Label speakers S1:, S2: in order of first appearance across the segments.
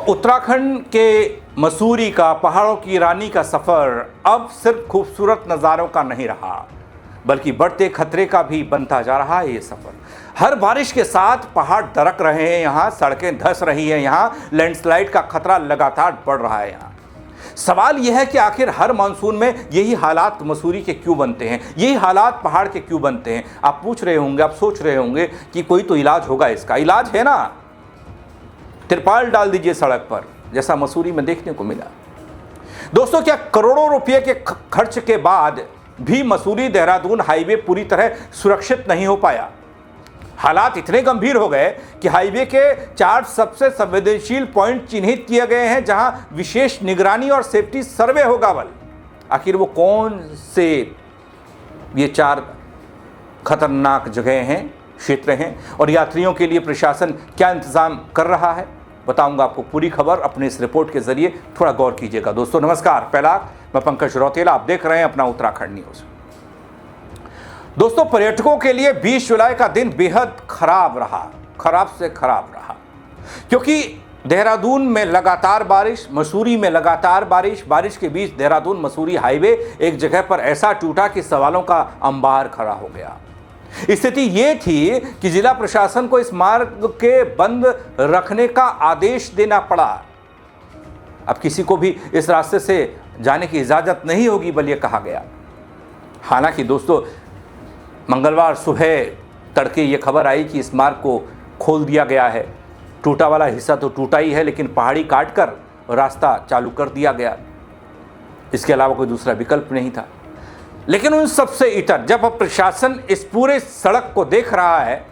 S1: उत्तराखंड के मसूरी का पहाड़ों की रानी का सफ़र अब सिर्फ खूबसूरत नज़ारों का नहीं रहा, बल्कि बढ़ते खतरे का भी बनता जा रहा है ये सफ़र। हर बारिश के साथ पहाड़ दरक रहे हैं, यहाँ सड़कें धंस रही हैं, यहाँ लैंडस्लाइड का खतरा लगातार बढ़ रहा है। यहाँ सवाल यह है कि आखिर हर मानसून में यही हालात मसूरी के क्यों बनते हैं, यही हालात पहाड़ के क्यों बनते हैं। आप पूछ रहे होंगे, आप सोच रहे होंगे कि कोई तो इलाज होगा इसका। इलाज है ना, तिरपाल डाल दीजिए सड़क पर, जैसा मसूरी में देखने को मिला। दोस्तों, क्या करोड़ों रुपए के खर्च के बाद भी मसूरी देहरादून हाईवे पूरी तरह सुरक्षित नहीं हो पाया? हालात इतने गंभीर हो गए कि हाईवे के 4 सबसे संवेदनशील पॉइंट चिन्हित किए गए हैं, जहां विशेष निगरानी और सेफ्टी सर्वे होगा। आखिर वो कौन से ये 4 खतरनाक जगह हैं, क्षेत्र हैं, और यात्रियों के लिए प्रशासन क्या इंतजाम कर रहा है, बताऊंगा आपको पूरी खबर अपने इस रिपोर्ट के जरिए। थोड़ा गौर कीजिएगा। दोस्तों नमस्कार, पहला मैं पंकज रौतेला, आप देख रहे हैं अपना उत्तराखंड न्यूज। दोस्तों, पर्यटकों के लिए 20 जुलाई का दिन बेहद खराब रहा, खराब से खराब रहा, क्योंकि देहरादून में लगातार बारिश, मसूरी में लगातार बारिश। बारिश के बीच देहरादून मसूरी हाईवे एक जगह पर ऐसा टूटा कि सवालों का अंबार खड़ा हो गया। स्थिति ये थी कि जिला प्रशासन को इस मार्ग के बंद रखने का आदेश देना पड़ा। अब किसी को भी इस रास्ते से जाने की इजाजत नहीं होगी, बल्कि कहा गया। हालांकि दोस्तों, मंगलवार सुबह तड़के ये खबर आई कि इस मार्ग को खोल दिया गया है। टूटा वाला हिस्सा तो टूटा ही है, लेकिन पहाड़ी काटकर रास्ता चालू कर दिया गया। इसके अलावा कोई दूसरा विकल्प नहीं था। लेकिन उन सबसे इतर जब अब प्रशासन इस पूरे सड़क को देख रहा है,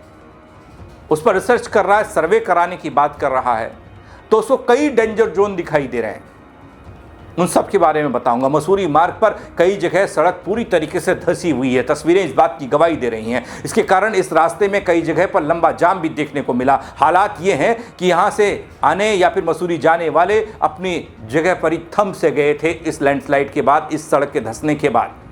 S1: उस पर रिसर्च कर रहा है, सर्वे कराने की बात कर रहा है, तो उसको कई डेंजर जोन दिखाई दे रहे हैं। उन सब के बारे में बताऊंगा। मसूरी मार्ग पर कई जगह सड़क पूरी तरीके से धंसी हुई है, तस्वीरें इस बात की गवाही दे रही हैं। इसके कारण इस रास्ते में कई जगह पर लंबा जाम भी देखने को मिला। हालात ये हैं कि यहाँ से आने या फिर मसूरी जाने वाले अपनी जगह पर ही थम से गए थे इस लैंडस्लाइड के बाद, इस सड़क के धंसने के बाद।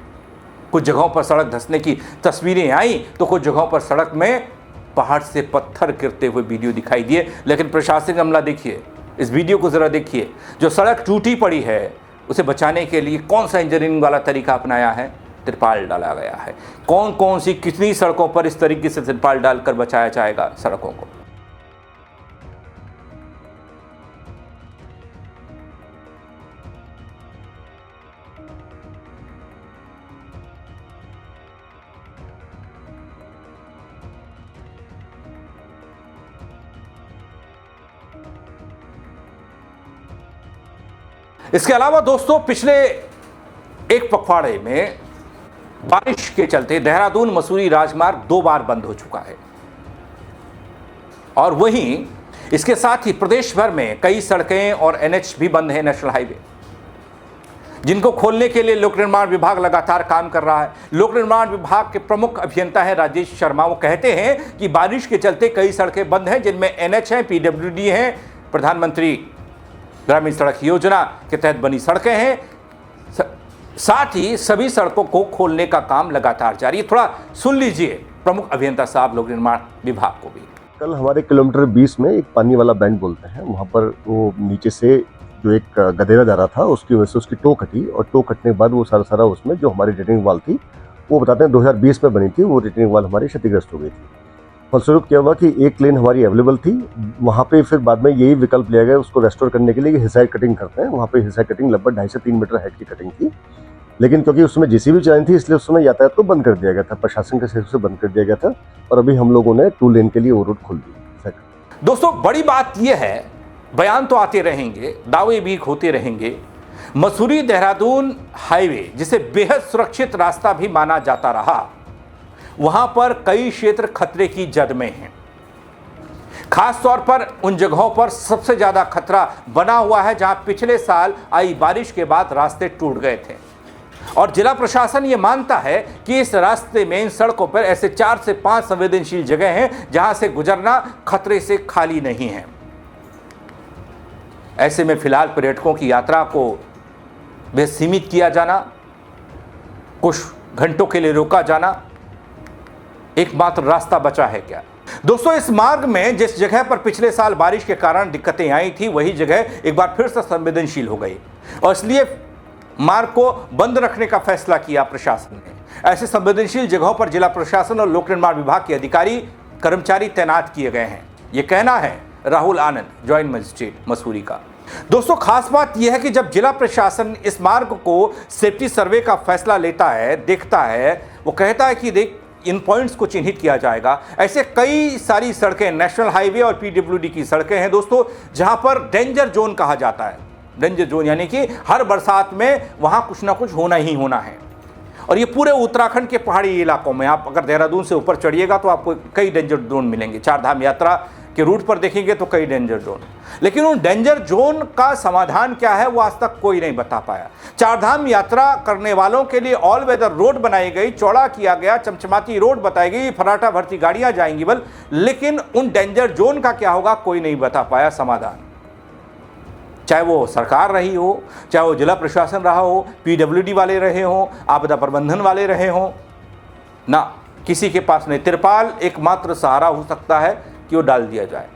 S1: कुछ जगहों पर सड़क धंसने की तस्वीरें आई, तो कुछ जगहों पर सड़क में पहाड़ से पत्थर गिरते हुए वीडियो दिखाई दिए। लेकिन प्रशासनिक अमला देखिए, इस वीडियो को ज़रा देखिए। जो सड़क टूटी पड़ी है, उसे बचाने के लिए कौन सा इंजीनियरिंग वाला तरीका अपनाया है? तिरपाल डाला गया है। कौन कौन सी कितनी सड़कों पर इस तरीके से तिरपाल डालकर बचाया जाएगा सड़कों को? इसके अलावा दोस्तों, पिछले एक पखवाड़े में बारिश के चलते देहरादून मसूरी राजमार्ग 2 बार बंद हो चुका है। और वहीं इसके साथ ही प्रदेश भर में कई सड़कें और एनएच भी बंद है, नेशनल हाईवे, जिनको खोलने के लिए लोक निर्माण विभाग लगातार काम कर रहा है। लोक निर्माण विभाग के प्रमुख अभियंता है राजेश शर्मा। वो कहते हैं कि बारिश के चलते कई सड़कें बंद हैं, जिनमें एनएच हैं, पीडब्ल्यूडी हैं, प्रधानमंत्री ग्रामीण सड़क योजना के तहत बनी सड़कें हैं। साथ ही सभी सड़कों को खोलने का काम लगातार जारी है। थोड़ा सुन लीजिए प्रमुख अभियंता साहब लोक निर्माण विभाग को भी।
S2: कल हमारे किलोमीटर 20 में एक पानी वाला बैंड बोलते हैं, वहाँ पर वो नीचे से जो एक गधेरा जा रहा था, उसकी वजह से उसकी टो कटी, और टो कटने के बाद वो सारा उसमें जो हमारी रिटर्निंग वाल थी, वो बताते हैं 2020 में बनी थी, वो रिटर्निंग वाल हमारी क्षतिग्रस्त हो गई थी। फलस्वरूप क्या हुआ कि एक लेन हमारी अवेलेबल थी, वहाँ पे फिर बाद में यही विकल्प लिया गया उसको रेस्टोर करने के लिए, हिसाई कटिंग करते हैं। वहाँ पे हिसाई कटिंग लगभग 2.5 से 3 मीटर हाइट की कटिंग थी, लेकिन क्योंकि उसमें जेसीबी चलानी थी, इसलिए उस समय यातायात को बंद कर दिया गया था, प्रशासन के सहयोग से बंद कर दिया गया था। और अभी हम लोगों ने 2 लेन के लिए वो रोड खोल दी।
S1: दोस्तों, बड़ी बात यह है, बयान तो आते रहेंगे, दावे भी होते रहेंगे। मसूरी देहरादून हाईवे, जिसे बेहद सुरक्षित रास्ता भी माना जाता रहा, वहां पर कई क्षेत्र खतरे की जद में हैं। खास तौर पर उन जगहों पर सबसे ज्यादा खतरा बना हुआ है जहां पिछले साल आई बारिश के बाद रास्ते टूट गए थे। और जिला प्रशासन ये मानता है कि इस रास्ते में, इन सड़कों पर ऐसे 4 से 5 संवेदनशील जगह हैं जहां से गुजरना खतरे से खाली नहीं है। ऐसे में फिलहाल पर्यटकों की यात्रा को बेहद सीमित किया जाना, कुछ घंटों के लिए रोका जाना, एकमात्र रास्ता बचा है क्या? दोस्तों, इस मार्ग में जिस जगह पर पिछले साल बारिश के कारण दिक्कतें आई थी, वही जगह एक बार फिर से संवेदनशील हो गई और इसलिए मार्ग को बंद रखने का फैसला किया प्रशासन ने। ऐसे संवेदनशील जगहों पर जिला प्रशासन और लोक निर्माण विभाग के अधिकारी कर्मचारी तैनात किए गए हैं। यह कहना है राहुल आनंद, ज्वाइंट मजिस्ट्रेट मसूरी का। दोस्तों, खास बात यह है कि जब जिला प्रशासन इस मार्ग को सेफ्टी सर्वे का फैसला लेता है, देखता है, वो कहता है कि देख इन पॉइंट्स को चिन्हित किया जाएगा। ऐसे कई सारी सड़कें, नेशनल हाईवे और पीडब्ल्यूडी की सड़कें हैं दोस्तों, जहां पर डेंजर जोन कहा जाता है। डेंजर जोन यानी कि हर बरसात में वहां कुछ ना कुछ होना ही होना है। और ये पूरे उत्तराखंड के पहाड़ी इलाकों में, आप अगर देहरादून से ऊपर चढ़िएगा तो आपको कई डेंजर जोन मिलेंगे। चारधाम यात्रा के रूट पर देखेंगे तो कई डेंजर जोन, लेकिन उन डेंजर जोन का समाधान क्या है वो आज तक कोई नहीं बता पाया। चारधाम यात्रा करने वालों के लिए ऑल वेदर रोड बनाई गई, चौड़ा किया गया, चमचमाती रोड बताई गई, फराटा भरती गाड़ियां जाएंगी बल, लेकिन उन डेंजर जोन का क्या होगा कोई नहीं बता पाया समाधान। चाहे वो सरकार रही हो, चाहे वो जिला प्रशासन रहा हो, पीडब्ल्यूडी वाले रहे हो, आपदा प्रबंधन वाले रहे हो, ना किसी के पास नहीं। तिरपाल एकमात्र सहारा हो सकता है कि वो डाल दिया जाए।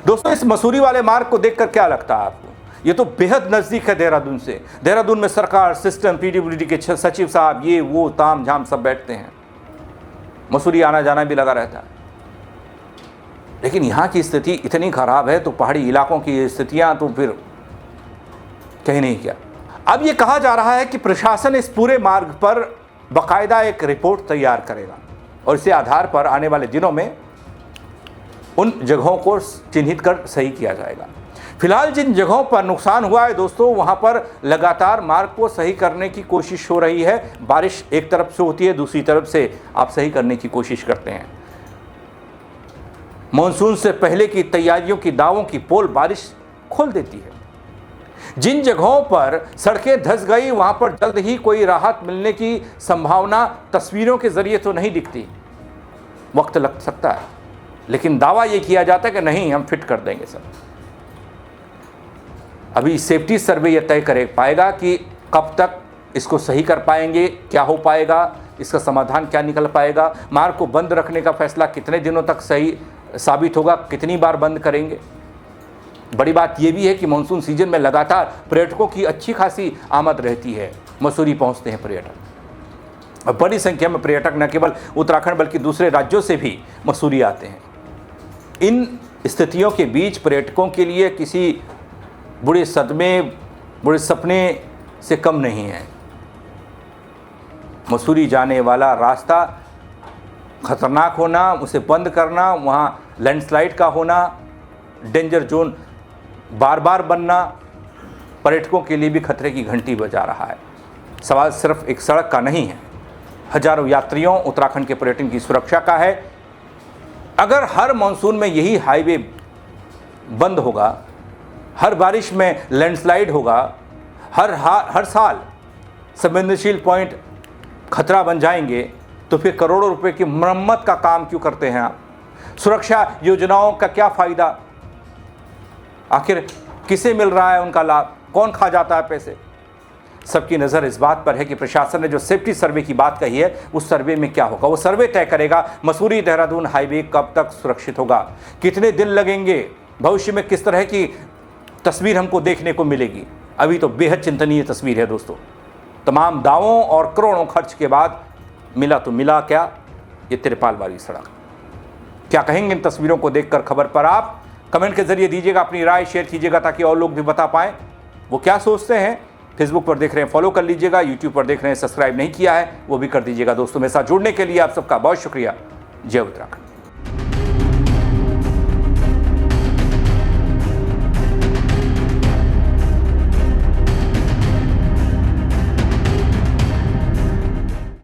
S1: दोस्तों, इस मसूरी वाले मार्ग को देखकर क्या लगता है आपको? ये तो बेहद नजदीक है देहरादून से। देहरादून में सरकार, सिस्टम, पीडब्ल्यूडी के सचिव साहब, ये वो ताम झाम सब बैठते हैं। मसूरी आना जाना भी लगा रहता है। लेकिन यहाँ की स्थिति इतनी खराब है तो पहाड़ी इलाकों की स्थितियाँ तो फिर कहीं नहीं क्या। अब ये कहा जा रहा है कि प्रशासन इस पूरे मार्ग पर बाकायदा एक रिपोर्ट तैयार करेगा और इसी आधार पर आने वाले दिनों में उन जगहों को चिन्हित कर सही किया जाएगा। फिलहाल जिन जगहों पर नुकसान हुआ है दोस्तों, वहां पर लगातार मार्ग को सही करने की कोशिश हो रही है। बारिश एक तरफ से होती है, दूसरी तरफ से आप सही करने की कोशिश करते हैं। मॉनसून से पहले की तैयारियों की दावों की पोल बारिश खोल देती है। जिन जगहों पर सड़कें धंस गई वहां पर जल्द ही कोई राहत मिलने की संभावना तस्वीरों के जरिए तो नहीं दिखती, वक्त लग सकता है, लेकिन दावा यह किया जाता है कि नहीं, हम फिट कर देंगे सब। अभी सेफ्टी सर्वे यह तय कर पाएगा कि कब तक इसको सही कर पाएंगे, क्या हो पाएगा, इसका समाधान क्या निकल पाएगा। मार्ग को बंद रखने का फैसला कितने दिनों तक सही साबित होगा, कितनी बार बंद करेंगे। बड़ी बात यह भी है कि मानसून सीजन में लगातार पर्यटकों की अच्छी खासी आमद रहती है। मसूरी पहुंचते हैं पर्यटक, और बड़ी संख्या में पर्यटक न केवल उत्तराखंड बल्कि दूसरे राज्यों से भी मसूरी आते हैं। इन स्थितियों के बीच पर्यटकों के लिए किसी बुरे सदमे, बुरे सपने से कम नहीं है। मसूरी जाने वाला रास्ता खतरनाक होना, उसे बंद करना, वहाँ लैंडस्लाइड का होना, डेंजर जोन बार बार बनना पर्यटकों के लिए भी खतरे की घंटी बजा रहा है। सवाल सिर्फ एक सड़क का नहीं है, हजारों यात्रियों, उत्तराखंड के पर्यटन की सुरक्षा का है। अगर हर मानसून में यही हाईवे बंद होगा, हर बारिश में लैंडस्लाइड होगा, हर साल संवेदनशील पॉइंट खतरा बन जाएंगे, तो फिर करोड़ों रुपए की मरम्मत का काम क्यों करते हैं आप? सुरक्षा योजनाओं का क्या फ़ायदा? आखिर किसे मिल रहा है उनका लाभ? कौन खा जाता है पैसे? सबकी नज़र इस बात पर है कि प्रशासन ने जो सेफ्टी सर्वे की बात कही है, उस सर्वे में क्या होगा। वो सर्वे तय करेगा मसूरी देहरादून हाईवे कब तक सुरक्षित होगा, कितने दिन लगेंगे, भविष्य में किस तरह की तस्वीर हमको देखने को मिलेगी। अभी तो बेहद चिंतनीय तस्वीर है दोस्तों। तमाम दावों और करोड़ों खर्च के बाद मिला तो मिला क्या? ये तिरपाल वाली सड़क। क्या कहेंगे इन तस्वीरों को देखकर? खबर पर आप कमेंट के जरिए दीजिएगा अपनी राय, शेयर कीजिएगा ताकि और लोग भी बता पाएं वो क्या सोचते हैं। फेसबुक पर देख रहे हैं फॉलो कर लीजिएगा, यूट्यूब पर देख रहे हैं सब्सक्राइब नहीं किया है वो भी कर दीजिएगा। दोस्तों मेरे साथ जुड़ने के लिए आप सबका बहुत शुक्रिया। जय उत्तराखंड।